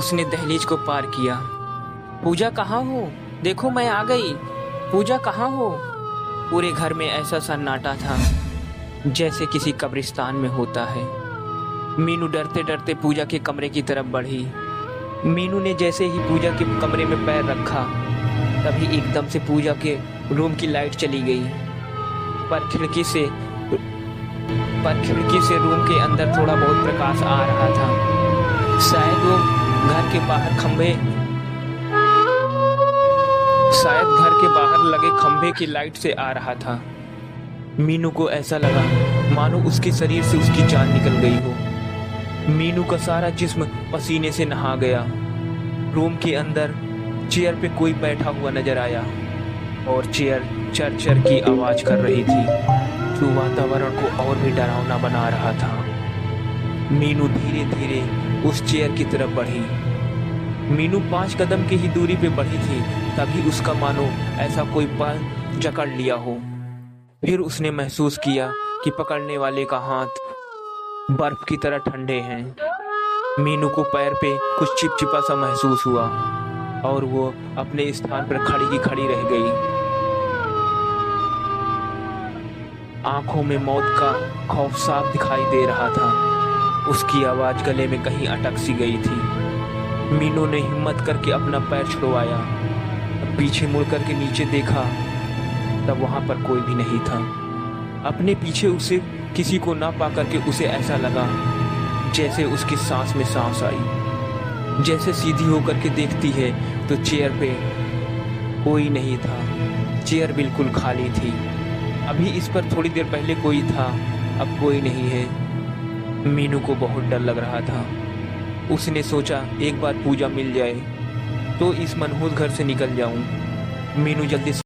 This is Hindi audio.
उसने दहलीज को पार किया। पूजा कहाँ हो? देखो मैं आ गई। पूजा कहाँ हो? पूरे घर में ऐसा सन्नाटा था जैसे किसी कब्रिस्तान में होता है। मीनू डरते डरते पूजा के कमरे की तरफ बढ़ी। मीनू ने जैसे ही पूजा के कमरे में पैर रखा तभी एकदम से पूजा के रूम की लाइट चली गई। पर खिड़की से रूम के अंदर थोड़ा बहुत प्रकाश आ रहा था। शायद वो घर के बाहर लगे खंभे की लाइट से आ रहा था। मीनू को ऐसा लगा मानो उसके शरीर से उसकी जान निकल गई हो। मीनू का सारा जिस्म पसीने से नहा गया। रूम के अंदर चेयर पे कोई बैठा हुआ नजर आया और चेयर चर चर की आवाज कर रही थी जो वातावरण को और भी डरावना बना रहा था। मीनू धीरे धीरे उस चेयर की तरफ बढ़ी। मीनू 5 कदम की ही दूरी पे बढ़ी थी तभी उसका मानो ऐसा कोई बल जकड़ लिया हो। फिर उसने महसूस किया कि पकड़ने वाले का हाथ बर्फ की तरह ठंडे हैं। मीनू को पैर पे कुछ चिपचिपा सा महसूस हुआ और वो अपने स्थान पर खड़ी की खड़ी रह गई। आंखों में मौत का खौफ साफ दिखाई दे रहा था। उसकी आवाज गले में कहीं अटक सी गई थी। मीनू ने हिम्मत करके अपना पैर छुड़वाया। पीछे मुड़ करके नीचे देखा तब वहां पर कोई भी नहीं था। अपने पीछे उसे किसी को ना पा करके उसे ऐसा लगा जैसे उसकी सांस में सांस आई। जैसे सीधी होकर के देखती है तो चेयर पे कोई नहीं था। चेयर बिल्कुल खाली थी। अभी इस पर थोड़ी देर पहले कोई था, अब कोई नहीं है। मीनू को बहुत डर लग रहा था। उसने सोचा एक बार पूजा मिल जाए तो इस मनहूस घर से निकल जाऊं। मीनू जल्दी